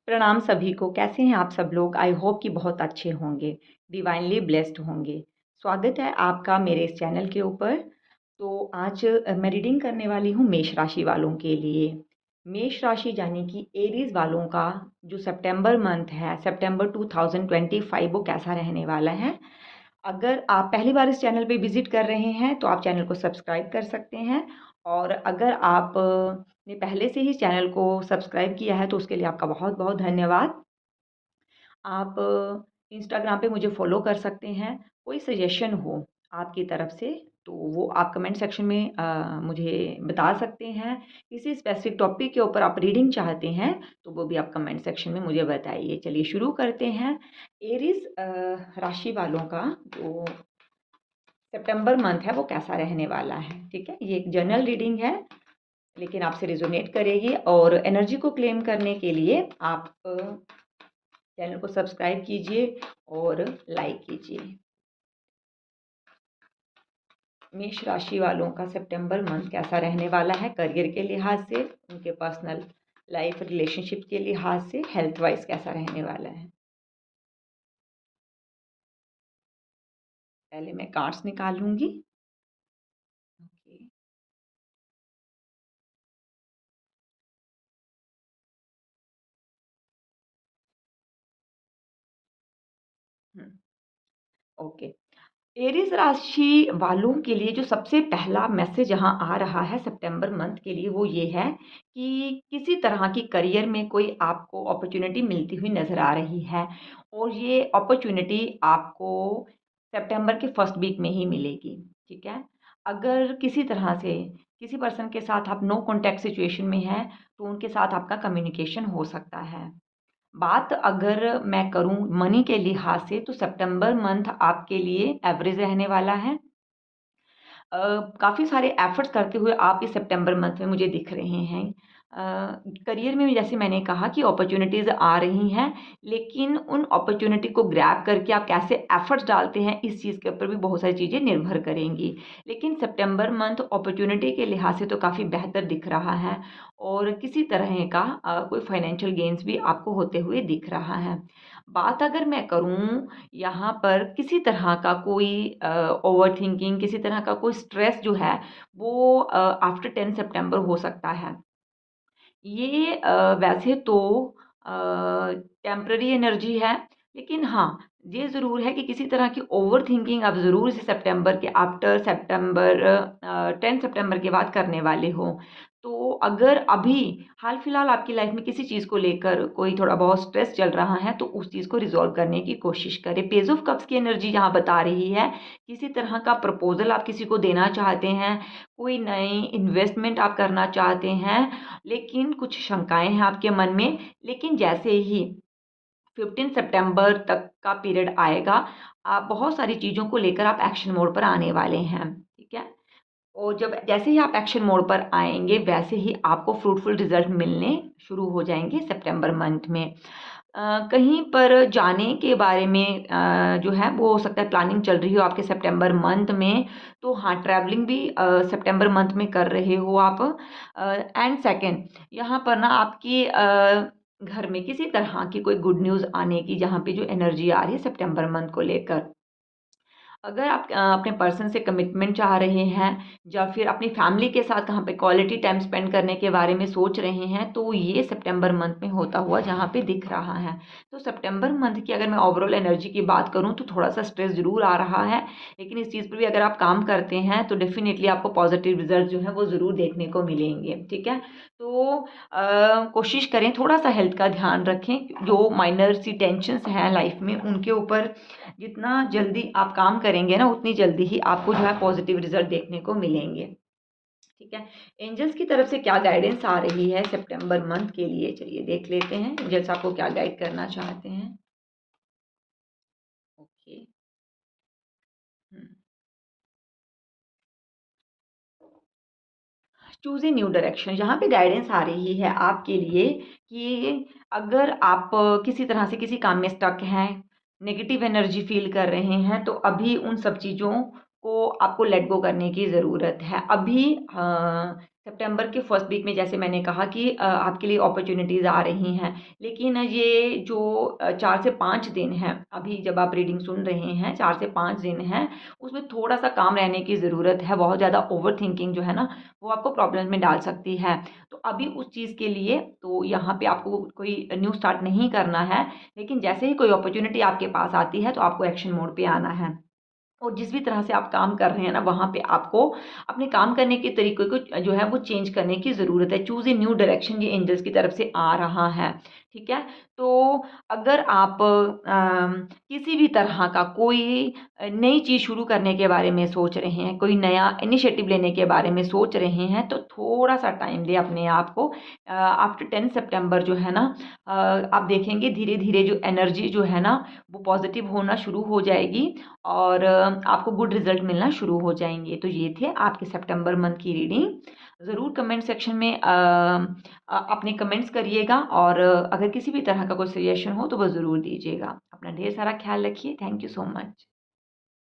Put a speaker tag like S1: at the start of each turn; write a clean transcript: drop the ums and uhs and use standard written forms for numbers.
S1: प्रणाम सभी को। कैसे हैं आप सब लोग? आई होप कि बहुत अच्छे होंगे, डिवाइनली ब्लेस्ड होंगे। स्वागत है आपका मेरे इस चैनल के ऊपर। तो आज मैं रीडिंग करने वाली हूँ मेष राशि वालों के लिए। मेष राशि यानी कि एरीज वालों का जो सितंबर मंथ है, सितंबर 2025, वो कैसा रहने वाला है। अगर आप पहली बार इस चैनल पे विजिट कर रहे हैं तो आप चैनल को सब्सक्राइब कर सकते हैं, और अगर आप ने पहले से ही चैनल को सब्सक्राइब किया है तो उसके लिए आपका बहुत बहुत धन्यवाद। आप इंस्टाग्राम पे मुझे फॉलो कर सकते हैं। कोई सजेशन हो आपकी तरफ से तो वो आप कमेंट सेक्शन में मुझे बता सकते हैं। किसी स्पेसिफिक टॉपिक के ऊपर आप रीडिंग चाहते हैं तो वो भी आप कमेंट सेक्शन में मुझे बताइए। चलिए शुरू करते हैं। एरीज राशि वालों का जो सितंबर मंथ है वो कैसा रहने वाला है। ठीक है, ये एक जनरल रीडिंग है लेकिन आपसे रिजोनेट करेगी, और एनर्जी को क्लेम करने के लिए आप चैनल को सब्सक्राइब कीजिए और लाइक कीजिए। मेष राशि वालों का सितंबर मंथ कैसा रहने वाला है, करियर के लिहाज से, उनके पर्सनल लाइफ रिलेशनशिप के लिहाज से, हेल्थ वाइज कैसा रहने वाला है। पहले मैं कार्ड्स निकालूंगी। ओके। ओके। एरीज राशि वालों के लिए जो सबसे पहला मैसेज यहाँ आ रहा है सितंबर मंथ के लिए वो ये है कि किसी तरह की करियर में कोई आपको अपॉर्चुनिटी मिलती हुई नज़र आ रही है, और ये अपॉर्चुनिटी आपको सितंबर के फर्स्ट वीक में ही मिलेगी। ठीक है, अगर किसी तरह से किसी पर्सन के साथ आप नो कॉन्टैक्ट सिचुएशन में हैं तो उनके साथ आपका कम्युनिकेशन हो सकता है। बात अगर मैं करूं मनी के लिहाज से तो सितंबर मंथ आपके लिए एवरेज रहने वाला है। काफ़ी सारे एफर्ट्स करते हुए आप इस सितंबर मंथ में मुझे दिख रहे हैं। करियर में जैसे मैंने कहा कि अपॉर्चुनिटीज़ आ रही हैं, लेकिन उन अपॉर्चुनिटी को ग्रैब करके आप कैसे एफर्ट्स डालते हैं इस चीज़ के ऊपर भी बहुत सारी चीज़ें निर्भर करेंगी। लेकिन सितंबर मंथ अपॉर्चुनिटी के लिहाज से तो काफ़ी बेहतर दिख रहा है, और किसी तरह का कोई फाइनेंशियल गेन्स भी आपको होते हुए दिख रहा है। बात अगर मैं करूँ यहाँ पर किसी तरह का कोई ओवरथिंकिंग, किसी तरह का कोई स्ट्रेस जो है वो आफ्टर 10 सितंबर हो सकता है। ये वैसे तो टेम्पररी एनर्जी है, लेकिन हाँ, ये ज़रूर है कि किसी तरह की ओवरथिंकिंग आप ज़रूर इसे सितंबर के आफ्टर सितंबर 10 सितंबर के बाद करने वाले हो। तो अगर अभी हाल-फिलहाल आपकी लाइफ़ में किसी चीज़ को लेकर कोई थोड़ा बहुत स्ट्रेस चल रहा है, तो उस चीज़ को रिज़ॉल्व करने की कोशिश करें। पेज ऑफ कप्स की एनर्जी यहाँ बता रही है, किसी तरह का प्रपोज़ल आप किसी को देना चाहते हैं, कोई नई इन्वेस्टमेंट आप करना चाहते हैं, लेकिन कुछ शंकाएँ हैं आपके मन में। लेकिन जैसे ही 15 सितंबर तक का पीरियड आएगा, आप बहुत सारी चीज़ों को लेकर आप एक्शन मोड पर आने वाले हैं, ठीक है? और जब जैसे ही आप एक्शन मोड पर आएँगे, वैसे ही आपको फ्रूटफुल रिज़ल्ट मिलने शुरू हो जाएँगे सितंबर मंथ में। कहीं पर जाने के बारे में जो है वो हो सकता है प्लानिंग चल रही हो आपके सितंबर मंथ में, तो हाँ, ट्रैवलिंग भी सितंबर मंथ में कर रहे हो आप। एंड सेकंड, यहाँ पर ना आपकी घर में किसी तरह की कोई गुड न्यूज़ आने की जहाँ पे जो एनर्जी आ रही है सितंबर मंथ को लेकर। अगर आप अपने पर्सन से कमिटमेंट चाह रहे हैं, या फिर अपनी फैमिली के साथ कहाँ पे क्वालिटी टाइम स्पेंड करने के बारे में सोच रहे हैं, तो ये सितंबर मंथ में होता हुआ जहाँ पे दिख रहा है। तो सितंबर मंथ की अगर मैं ओवरऑल एनर्जी की बात करूँ तो थोड़ा-सा स्ट्रेस ज़रूर आ रहा है, लेकिन इस चीज़ पे भी अगर आप काम करते हैं तो डेफ़िनिटली आपको पॉज़िटिव रिज़ल्ट जो है वो ज़रूर देखने को मिलेंगे, ठीक है? तो कोशिश करें थोड़ा-सा हेल्थ का ध्यान रखें, जो माइनर सी टेंशन्स हैं लाइफ़ में उनके ऊपर जितना जल्दी आप काम करेंगे ना, उतनी जल्दी ही आपको जो है पॉजिटिव रिजल्ट देखने को मिलेंगे। ठीक है, एंजल्स की तरफ से क्या गाइडेंस आ रही है सितंबर मंथ के लिए, चलिए देख लेते हैं एंजल्स आपको क्या गाइड करना चाहते हैं। Okay. Choose a new direction, यहाँ पे गाइडेंस आ रही है आपके लिए कि अगर आप किसी तरह से किसी काम में स्टक हैं, नेगेटिव एनर्जी फील कर रहे हैं, तो अभी उन सब चीज़ों को आपको लेट गो करने की ज़रूरत है। अभी सितंबर के फर्स्ट वीक में जैसे मैंने कहा कि आपके लिए अपॉर्चुनिटीज़ आ रही हैं, लेकिन ये जो 4 से 5 दिन हैं, अभी जब आप रीडिंग सुन रहे हैं 4 से 5 दिन हैं, उसमें थोड़ा-सा काम रहने की ज़रूरत है। बहुत ज़्यादा ओवरथिंकिंग जो है ना, वो आपको प्रॉब्लम में डाल सकती है। तो अभी उस चीज़ के लिए तो यहाँ पे आपको कोई न्यू स्टार्ट नहीं करना है, लेकिन जैसे ही कोई अपॉर्चुनिटी आपके पास आती है, तो आपको एक्शन मोड पे आना है। और जिस भी तरह से आप काम कर रहे हैं ना, वहाँ पे आपको अपने काम करने के तरीके को जो है वो चेंज करने की ज़रूरत है। चूज़ ए न्यू डायरेक्शन ये एंजल्स की तरफ से आ रहा है, ठीक है? तो अगर आप किसी भी तरह का कोई नई चीज़ शुरू करने के बारे में सोच रहे हैं, कोई नया इनिशिएटिव लेने के बारे में सोच रहे हैं, तो थोड़ा-सा टाइम दें अपने आप को। आफ्टर 10 सितंबर जो है ना, आप देखेंगे धीरे-धीरे जो एनर्जी जो है ना, वो पॉज़िटिव होना शुरू हो जाएगी और आपको गुड रिज़ल्ट मिलना शुरू हो जाएँगे। तो ये थे आपके सितंबर मंथ की रीडिंग। ज़रूर कमेंट सेक्शन में अपने कमेंट्स करिएगा और अगर किसी भी तरह का कोई सजेशन हो तो वो ज़रूर दीजिएगा। अपना ढेर सारा ख़्याल रखिए। Thank you so much.